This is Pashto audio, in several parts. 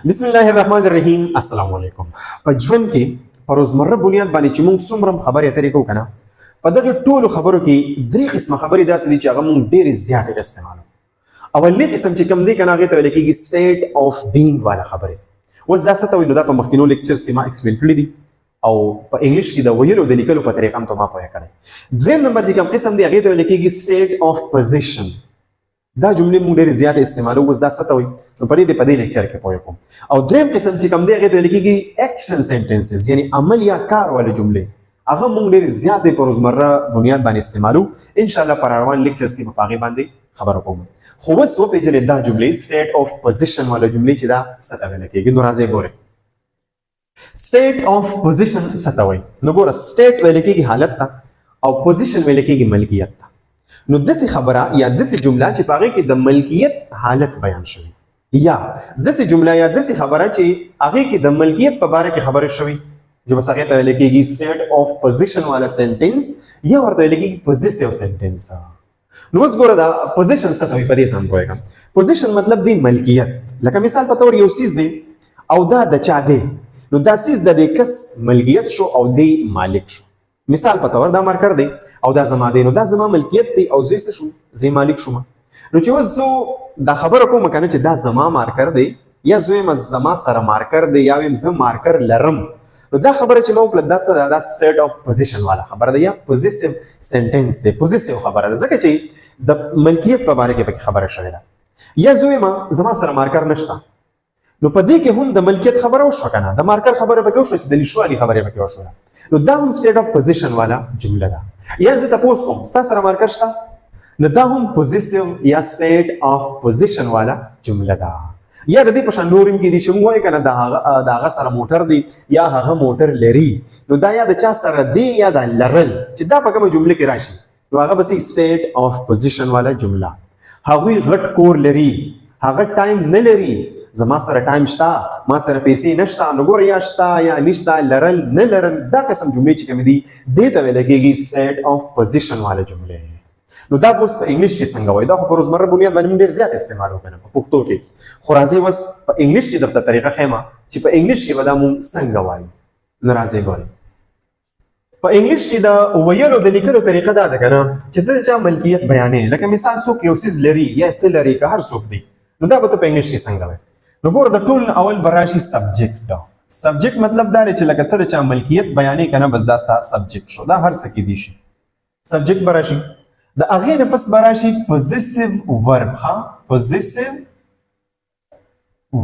بسم الله الرحمن الرحیم. السلام علیکم. په ژوند کې په روزمره بنیاد باندې چې موږ څومره خبرې اترې کوو کنه، په دغه ټولو خبرو کې درې قسمه خبرې داسې دي چې هغه موږ ډېرې زیاتې استعمالوو. اولنی قسم چې کوم دی کنه هغې ته ویل کېږي سټیټ آف بینګ والا خبرې. اوس دا څه ته وایي؟ نو دا په مخکینو لیکچرز کې ما ایکسپلین کړي دي او په انګلیش کې د ویلو د لیکلو په طریقه هم ته ما پوهه کړی. دویم نمبر چې کوم قسم دی هغې ته ویل کېږي سټیټ آف پوزیشن. دا جملې موږ ډېرې زیاتې استعمالوو. اوس دا څه ته وایي؟ نو په دې لیکچر کې پوهه کوم. او دریم قسم چې کوم دی هغې ته ویل کېږي ایکشن سینټنسز، یعنی عمل یا کار والے جملې. هغه موږ ډېرې زیاتې په روزمره بنیاد باندې استعمالوو. انشاءالله پر روان لیکچرز کې به په هغې باندې خبره کوم. خو اوس وپېژنئ دا جملې سټیټ آف پوزیشن والا جملې چې دا څه ته ویل کېږي. نو راځئ ګورئ سټیټ آف پوزیشن څه ته وایي. نو ګوره سټیټ ویل کېږي حالت ته او پوزیشن ویل کېږي ملکیت ته. نو داسې خبره یا داسې جمله چې په هغې کې د ملکیت حالت بیان شوی، یا داسې جمله یا داسې خبره چې هغې کې د ملکیت په باره کې خبرې شوي، جو بس هغې ته ویل کېږي سټیټ آف پوزیشن والا سینټنس یا ورته ویل کېږي پوزیسیو سینټنس. نو اوس ګوره دا پوزیشن څه ته وایي په دې څه هم پوهېږم. پوزیشن مطلب دی ملکیت. لکه مثال په طور یو څیز دی او دا د چا دی، نو دا څیز د دې کس ملکیت شو او دی مالک شو. مثال په تور دا مارکر دی او دا زما دی، نو دا زما ملکیت دی او زه څه شوم؟ زه مالک شوم. نو چې اوس زه دا خبره کوم کنه چې دا زما مارکر دی یا زه وایم زما سره مارکر دی یا وایم زه مارکر لرم، نو دا خبره چې ما وکړه دا څه ده؟ دا سټیټ آف پوزیشن والا خبره ده یا پوزیسیو سینټنس دی. پوزیسیو خبره ده ځکه چې د ملکیت په باره کې پکې خبره شوې ده. یا زه وایم زما سره مارکر نشته، نو په دې کې هم د ملکیت خبره وشوه کنه، د مارکر خبره پکې وشوه چې د نشوالي خبره پکې وشوه. نو دا هم سټیټ اف پوزیشن والا جمله ده. یا زه تاسو کوم ستا سره مارکر شته، نو دا هم پوزیسیو یا سټیټ اف پوزیشن والا جمله ده. یا د دې په شان نورم کې دي چې موږ وایو کنه دا هغه سره موټر دی یا هغه موټر لري، نو دا یا د چا سره دی یا د لرل چې دا په کومه جمله کې راشي، نو هغه بس سټیټ اف پوزیشن والا جمله. هغوی غټ کور لري، هغه ټایم نه لري، زما سره ټایم شته ما سره پیسې نشته، نو ګوره یا شته یا نشته، لرل نه لرل، دا قسم جملې چې کومې دي دې ته ویل کېږي سټیټ اف پوزیشن والا جملې. نو دا اوس په انګلیش کې څنګه وایي؟ دا خو په روزمره بنیاد باندې موږ ډېر زیات استعمالوو کنه په پښتو کې. خو راځئ اوس په انګلیش کې درته طریقه ښیم چې په انګلیش کې به دا موږ څنګه وایو. نو راځئ ګورئ په انګلیش کې د ویلو د لیکلو طریقه دا ده کنه چې ته د چا ملکیت بیانې. لکه مثال څوک یو څیز لري یا ته لري که هر څوک دی، نو دا به ته په انګلیش کې څنګه وایي؟ نو ګوره د ټول اول به راشي سبجیکټ. سبجیکټ مطلب دا دی چې لکه ته د چا ملکیت بیانې کنه، بس دا ستا سبجیکټ شو، دا هر څه کیدی شي سبجیکټ به راشي. د هغې نه پس به راشي پوزیسیو ورب. ښه پوزیسیو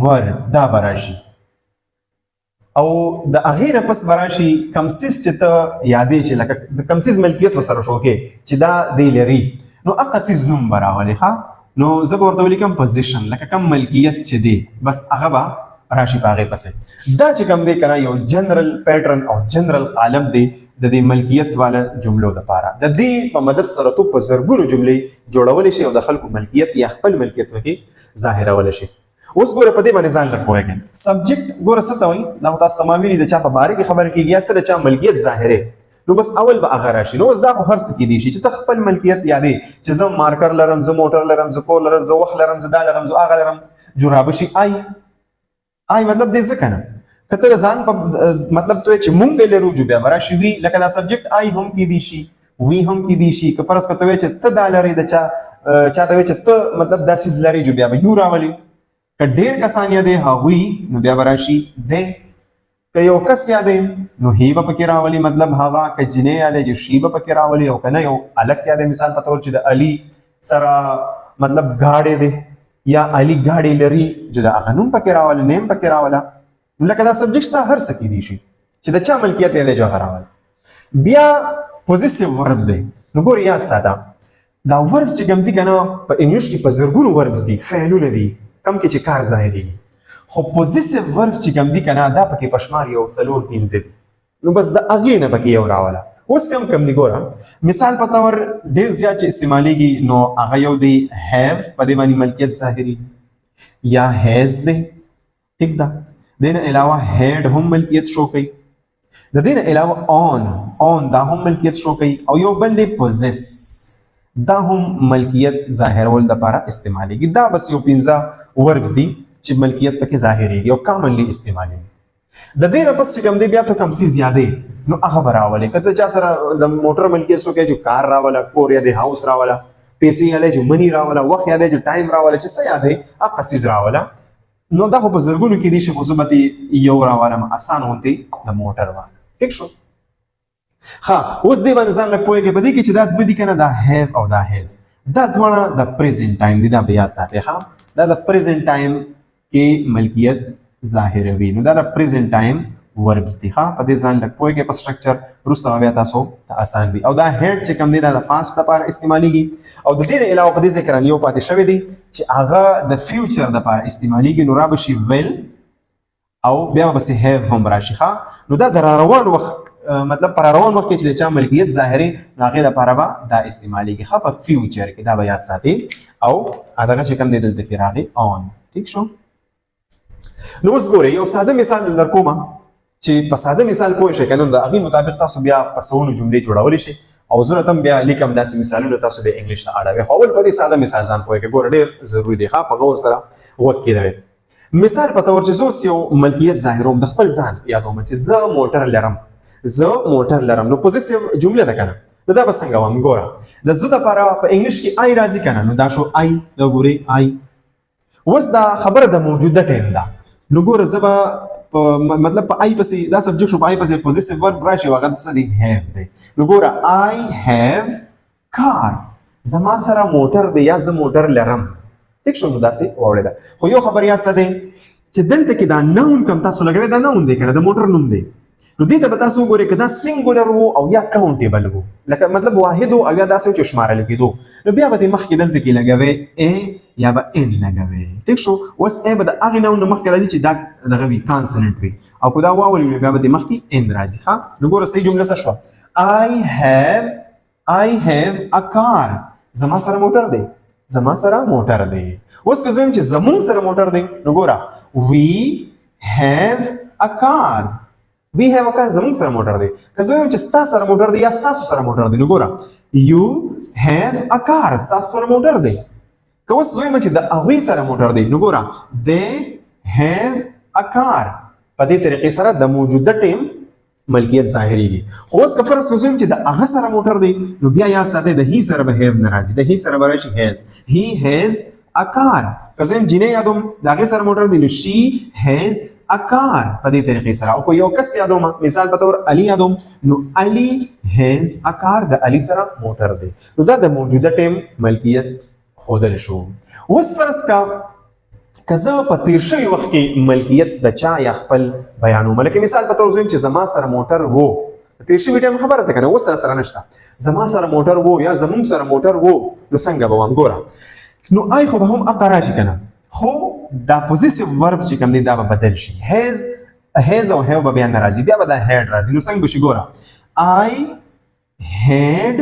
ورب دا به راشي. او د هغې نه پس به راشي کوم څیز چې ته یادې چې لکه د کوم څیز ملکیت ورسره شو کې چې دا دی لري، نو هغه څیز نوم به راولي. ښه نو زه به ورته ولیکم پوزیشن، لکه کوم ملکیت چې دی بس هغه به راشي په هغې پسې. دا چې کوم دی کنه یو جنرل پیټرن او جنرل قالب دی د دې ملکیت والا جملو لپاره. د دې په مدد سره تو په زرګونو جملې جوړولی شي او د خلکو ملکیت یا خپل ملکیت پکې ظاهرولی شي. اوس ګوره په دې باندې ځان لږ پوهېږئ. سبجیکټ ګوره څه ته وایي؟ دا خو تاسو ته ما ویلي د چا په باره کې خبره کېږي یا ته د چا ملکیت ظاهرې، نو بس اول به هغه راشي. نو اوس دا خو هر څه کېدی شي چې ته خپل ملکیت یادې چې زه مارکر لرم، زه موټر لرم، زه کور لرم، زه وخت لرم، زه دا لرم، زه هغه لرم. جورابه شي آی مطلب دې ځکه نه که ته ځان په مطلب ته چې مونږ لرو جو بیا به راشي وي. لکه دا سبجیکټ آی هم کېدی شي، وی هم کېدی شي. که فرض که ته وایې چې ته دا لرې، د چا ته وایې چې ته مطلب دا څیز لرې، جو بیا به یو راولي. که ډېر کسان یادې هغوی، نو بیا به راشي دی. که یو کس یادې نو هی به پکې راولي، مطلب هغه. که جنۍ یادې چې شي به پکې راولي، او که نه یو هلک یادې مثال په طور چې د علي سره مطلب گاډی دی یا علي گاډی لري، چې د هغه نوم پکې راوله، نیم پکې راوله. لکه دا سبجیکټ ستا هر څه کېدی شي چې د چا ملکیت یې دی جو هغه راول. بیا پوزیسیو ورب دی. نو ګورې یاد ساته دا وربس چې کوم دي که نه په انګلیش کې په زرګونو وربس دي، فعلونه دي کم کې چې کار ظاهرېږي. خو پوزیسیو وربس چې کوم دي که نه دا پکې په شمار یو 4-5 دي، نو بس د هغې نه پکې یو راوله. اوس کم دي ګوره مثال په طور ډېر زیات چې استعمالیږي، نو هغه یو دی هیو، په دې باندې ملکیت ظاهري، یا هیز دی. ټیک ده. دین علاوه هیډ هم ملکیت شو کوي. د دین علاوه اون دا هم ملکیت شو کوي. او یو بل دی پوزیس، دا هم ملکیت ظاهرول لپاره استعمالیږي. دا بس یو 15 وربس دي چې ملکیت پکې ظاهريږي او کامنلی استعمالي. د دې نه پس چې کوم دی بیا ته کم سی زیادې نو هغه براولې کته چا سره د موټر ملکیت سو کې جو کار راولا کور یا د هاوس راولا پیسې یاده جو منی راولا وخت یاده جو ټایم راولا چې څه یاده هغه سیز راولا نو دا خو په زرګونو کې دي چې خصوصي یو راولا آسان هونتي د موټر والا. ٹھیک شو. ها اوس دې باندې ځان لږ پوهېږئ په دې کې چې دا دوه دي کنه دا هیو او دا هیز دا دواړه د پریزنټ ټایم دي دا به یاد ساتئ. ها دا د پریزنټ ټایم کې ملکیت ظاهروي نو دا د پریزنټ ټایم وربز دي. ها په دې ځان لږ پوهېږئ په سټرکچر وروسته بیا تاسو ته آسان وي. او دا هیډ چې کوم دی دا د پاست لپاره استعمالیږي او د دې نه علاوه په دې ذکر یو پاتې شوی دی چې هغه د فیوچر لپاره استعمالیږي نو را به شي ویل او بیا به سي هیو هم راشي. ها نو دا د روان وخت مطلب پر روان وخت کې چې چا ملکیت ظاهري هغه لپاره به دا استعمالیږي. ها په فیوچر کې دا به یاد ساتي او هغه چې کوم دی دلته کې راغی اون. ٹھیک شو. نو اوس ګورئ یو ساده مثال درکوم چې په ساده مثال پوه شئ کنه د هغې مطابق تاسو بیا په سوونو جملې جوړولی شئ او ضرورت هم بیا لیکم داسې مثالونه تاسو به انګلیش ته اړوئ. خو اول په دې ساده مثال ځان پوه کړئ. ګوره ډېر ضروري دی. ښه په غور سره غوږ کېدوئ. مثال په تور چې زه اوس یو ملکیت ظاهروم د خپل ځان یادوم چې زه موټر لرم نو پوزیسیو جمله ده کنه نو دا به څنګه وم. ګوره د زه دپاره په انګلیش کې آی راځي کنه نو دا شو آی. دا ګورئ آی. اوس دا خبره د موجوده ټایم ده نو ګوره زه به مطلب په آی پسې دا سبجیکټ شو په آی پسې پوزیسیو ورب راشي او هغه څه دی هیو دی. نو ګوره آی هیو کار زما سره موټر دی یا زه موټر لرم. ٹھیک شو. نو داسې واوړې ده. خو یو خبر یاد ساتئ چې دلته کې دا ناون کوم تاسو لګوئ دا ناون دی کنه د موټر نوم دی نو دې ته به تاسو وګورئ که دا سینګولر وو او یا کاونټیبل وو لکه مطلب واحد او یا داسې چې شمارل کېدو نو بیا به دې مخکې دلته کې لګوئ ا یا به ان لګوئ. ټیک شو. اوس ا به د هغې ناون نه مخکې راځي چې دا دغه وي کانسنټ وي او که دا واولي نو بیا به دې مخکې ان راځي. ښه نو ګوره صحیح جمله څه شوه I have a car زما سره موټر دی زما سره موټر دی. اوس که زه وایم چې زمونږ سره موټر دی نو ګوره we have a car زمونږ سره موټر دی. که زه وایم چې ستا سره موټر دی یا ستاسو سره موټر دی نو ګوره you have a car ستاسو سره موټر دی. که اوس زه وایم چې د هغوی سره موټر دی نو ګوره they have a car په دې طریقې سره د موجوده ټیم ملکیت ظاهریږي. خو اوس که فرض کړو چې د هغه سره موټر دی نو بیا یاد ساتئ د هی سره به هیو نه راځي د هی سره به راشي هیز. هی هیز a car. که زه جینۍ یادوم د هغې سره موټر دی نو شي هیز a car په دې طریقې سره. او که یو کس یادوم مثال په طور علي یادوم نو علي هیز a car د علي سره موټر دی. نو دا د موجوده ټیم ملکیت ښودل شو. اوس فرض کا که زه په تیر شوي وخت کې ملکیت د چا یا خپل بیانوم لکه مثال په تور چې زما سره موټر وو تیر شوي ټایم خبره ده که نه اوس سره نشته زما سره موټر وو یا زمونږ سره موټر وو نو څنګه به وم. ګوره نو آی خو به هم اقا راشي که نه خو دا پوزیسیو ورب چې کوم دی دا به بدل شي. هیز او هیو به بیا نه راځي بیا به دا هیډ راځي. نو څنګه به شي ګوره آی هیډ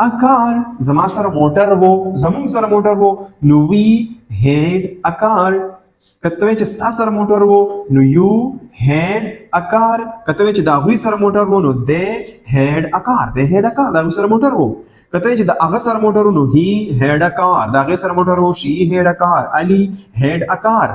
a car زما سره موټر وو زمونږ سره موټر وو نو we had a car. کته چې ستا سره موټر وو نو you had a car. کته چې د هغوی سره موټر وو نو they had a car د هغوی سره موټر وو. کته چې د هغه سره موټر وو نو he had a car د هغې سره موټر وو she had a car علي had a car.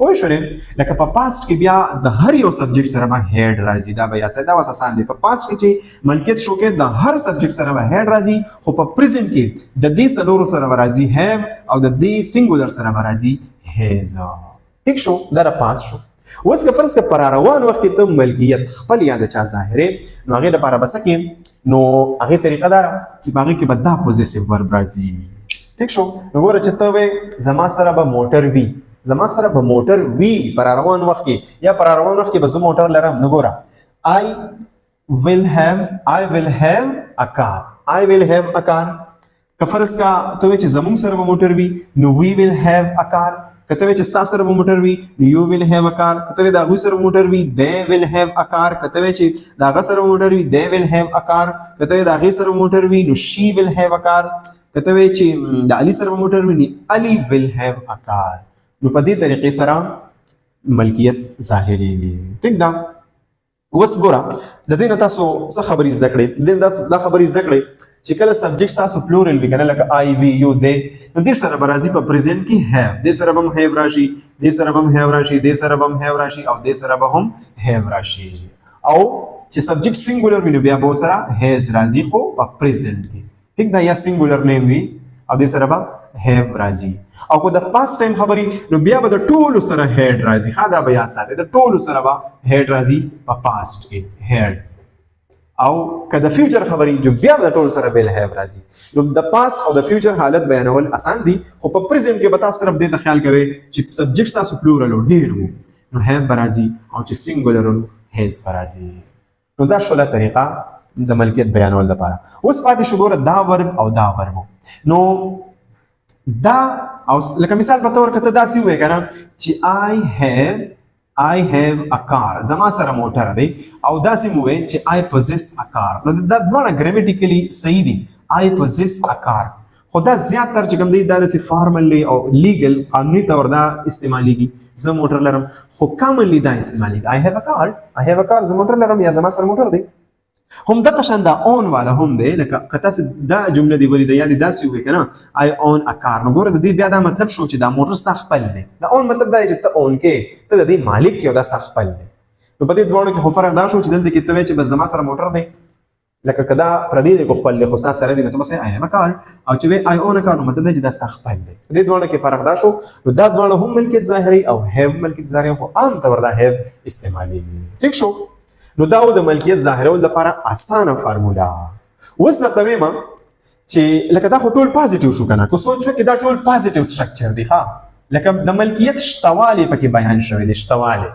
پوه شولې لکه په پاست کې بیا د هر یو سبجیکټ سره به هیډ راځي. دا به یاد ساتئ دا اوس آسان دی. په پاست کې چې ملکیت شو کې د هر سبجیکټ سره به هیډ راځي خو په پریزنټ کې د دې څلورو سره به راځي هیو او د دې سینګولر سره به راځي هیز. ټیک شو. دا د پاست شو. اوس که فرض که پر روان وخت کې ته ملکیت خپل یا د چا ظاهرې نو هغې دپاره به څه کې نو هغې طریقه دا چې په هغې کې به دا پوزیسیو ورب راځي. ټیک شو. نو ګوره چې ته وایې زما سره به موټر وي زما سره به موټر وي پر روان وخت کې یا پر روان وخت کې به زه موټر لرم نو ګوره I will have a car. که فرض کا ته وایې چې زمونږ سره به موټر وي نو we will have a car. که ته وایې چې ستا سره به موټر وي نو you will have a car. که ته وایې د هغوی سره موټر وي they will have a car. که ته وایې چې د هغه سره موټر وي they will have a car. که ته وایې د هغې سره موټر وي نو she will have a car. که ته وایې چې د علي سره موټر وي نو علي will have a car. نو په دې طریقې سره ملکیت ظاهریږي. ټیک ده. اوس ګوره د دې نه تاسو څه خبرې زده کړې دا خبرې زده کړې چې کله سبجیکټ تاسو پلورل وي کنه لکه آی وی یو دې نو دې سره به راځي په پریزنټ کې هیو دې سره به هم هیو راشي دې سره به هم هیو راشي دې سره به هم هیو راشي او دې سره به هم هیو راشي او چې سبجیکټ سنگولر وي نو بیا به سره هیز راځي خو په پریزنټ کې ٹھیک دا یا سنگولر نیم وي او دې سره به هیو راځي او کو د پاست ټایم خبري نو بیا به د ټولو سره هډ راځي خا دا به یاد ساتئ د ټولو سره به هډ راځي په پاست کې هډ او که د فیوچر خبري جو بیا د ټولو سره بل هیو راځي نو د پاست او د فیوچر حالت بیانول آسان دي خو په پریزنټ کې به تاسو صرف دې ته خیال کوئ چې سبجیکټ تاسو پلورل ډیر وو نو هیو راځي او چې سنگولر هیز راځي نو دا شوله طریقه د ملکیت بیانول لپاره اوس پاتې شو ګوره دا ورب او دا ورب نو دا او لکه مثال په تور کته داسې وای کنه چې I have a car زما سره موټر دی او داسې مو وای چې I possess a car نو دا دواړه ګرامټیکلی صحیح دي I possess a car خو دا زیات تر چې کوم دی دا داسې فارملی او لیګل قانوني تور دا استعمالیږي زه موټر لرم خو کامنلی دا استعمالیږي I have a car زه موټر لرم یا زما سره موټر دی هم د قشن دا اون والا هم دی لکه کته دا جمله دی ولې د یاد داسې وي کنه I own a car نو ګوره د دې بیا دا مطلب شو چې دا موټر ستا خپل دی دا اون مطلب دا چې ته اون کې ته د دې مالک کې او دا ستا خپل دی نو په دې دوه کې خو فرق دا شو چې دلته کې ته چې بس زما سره موټر دی لکه کدا پردي کو خپل له خو ستا سره دی نو ته بس I have a car او چې I own a car نو مطلب دا چې دا ستا خپل دی دې دوه کې فرق دا شو نو دا دوه هم ملکیت ظاهري او have ملکیت ظاهري خو عام طور دا have استعمالي ٹھیک شو نو دا د ملکیت ظاهرول لپاره اسانه فارمولا اوس نقطه ما چې لکه دا خو ټول پازیټیو شو کنه کو سوچو کې دا ټول پازیټیو سټرکچر دی ها لکه د ملکیت شتواله پکې بیان شوی دی شتواله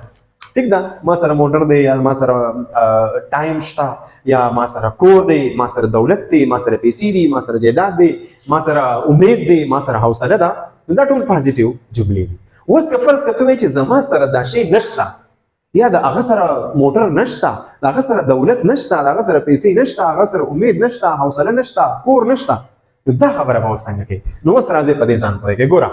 ٹھیک دا ما سره موټر دی یا ما سره ټایم شتا یا ما سره کور دی ما سره دولت دی ما سره پیسې دی ما سره جیداد دی ما سره امید دی ما سره حوصله ده دا ټول پازیټیو جملې دي اوس که فرض کړو چې زما سره دا شی نشته یا د هغه سره موټر نشته د هغه سره دولت نشته د هغه سره پیسې نشته هغه سره امید نشته حوصله نشته کور نشته دا خبره به څنګه کې نو اوس راځي په دې ځان پوهیږي ګوره